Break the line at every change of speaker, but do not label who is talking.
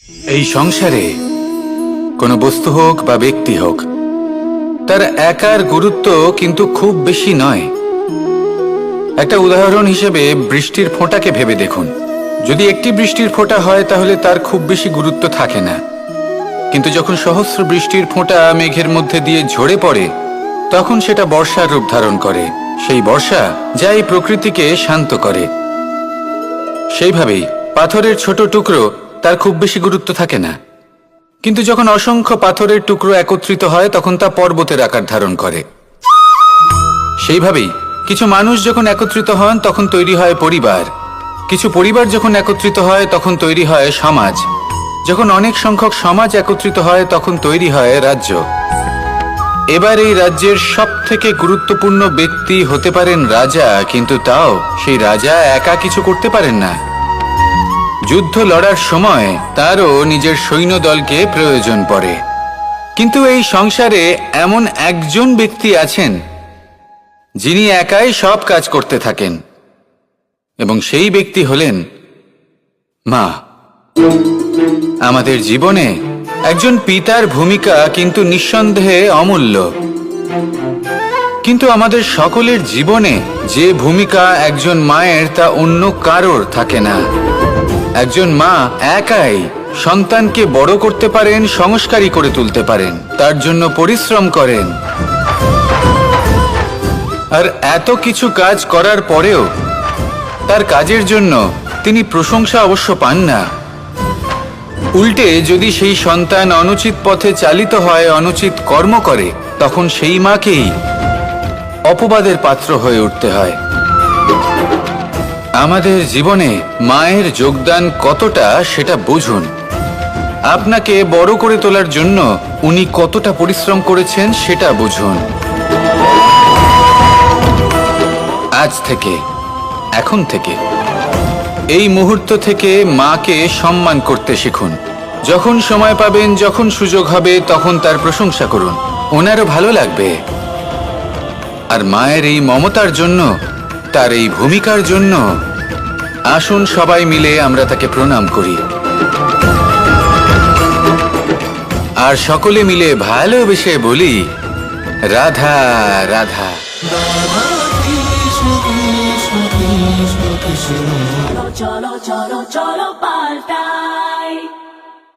এই সংসারে কোনো বস্তু হোক বা ব্যক্তি হোক, তার একার গুরুত্ব কিন্তু খুব বেশি নয়। একটা উদাহরণ হিসেবে বৃষ্টির ফোঁটাকে ভেবে দেখুন। যদি একটি বৃষ্টির ফোঁটা হয় তাহলে তার খুব বেশি গুরুত্ব থাকে না, কিন্তু যখন সহস্র বৃষ্টির ফোঁটা মেঘের মধ্যে দিয়ে ঝরে পড়ে তখন সেটা বর্ষার রূপ ধারণ করে। সেই বর্ষা যা এই প্রকৃতিকে শান্ত করে। সেইভাবেই পাথরের ছোট টুকরো, তার খুব বেশি গুরুত্ব থাকে না, কিন্তু যখন অসংখ্য পাথরের টুকরো একত্রিত হয় তখন তা পর্বতের আকার ধারণ করে। সেইভাবেই কিছু মানুষ যখন একত্রিত হন তখন তৈরি হয় পরিবার, কিছু পরিবার যখন একত্রিত হয় তখন তৈরি হয় সমাজ, যখন অনেক সংখ্যক সমাজ একত্রিত হয় তখন তৈরি হয় রাজ্য। এবার এই রাজ্যের সবথেকে গুরুত্বপূর্ণ ব্যক্তি হতে পারেন রাজা, কিন্তু তাও সেই রাজা একা কিছু করতে পারেন না। যুদ্ধ লড়ার সময় তারও নিজের সৈন্যদলকে প্রয়োজন পড়ে। কিন্তু এই সংসারে এমন একজন ব্যক্তি আছেন যিনি একাই সব কাজ করতে থাকেন, এবং সেই ব্যক্তি হলেন মা। আমাদের জীবনে একজন পিতার ভূমিকা কিন্তু নিঃসন্দেহে অমূল্য, কিন্তু আমাদের সকলের জীবনে যে ভূমিকা একজন মায়ের তা অন্য কারোর থাকে না। একজন মা একাই সন্তানকে বড় করতে পারেন, সংস্কারী করে তুলতে পারেন, তার জন্য পরিশ্রম করেন। আর এত কিছু কাজ করার পরেও তার কাজের জন্য তিনি প্রশংসা অবশ্য পান না। উল্টে যদি সেই সন্তান অনুচিত পথে চালিত হয়, অনুচিত কর্ম করে, তখন সেই মাকেই অপবাদের পাত্র হয়ে উঠতে হয়। আমাদের জীবনে মায়ের যোগদান কতটা সেটা বুঝুন। আপনাকে বড় করে তোলার জন্য উনি কতটা পরিশ্রম করেছেন সেটা বুঝুন। আজ থেকে, এখন থেকে, এই মুহূর্ত থেকে মাকে সম্মান করতে শিখুন। যখন সময় পাবেন, যখন সুযোগ হবে, তখন তার প্রশংসা করুন, ওনারও ভালো লাগবে। আর মায়ের এই মমতার জন্য, তার এই ভূমিকার জন্য আসুন সবাই মিলে আমরা তাকে প্রণাম করি, আর সকলে মিলে ভালোবেসে বলি রাধা রাধা।
চলো চলো চলো চলো পাল্টাই।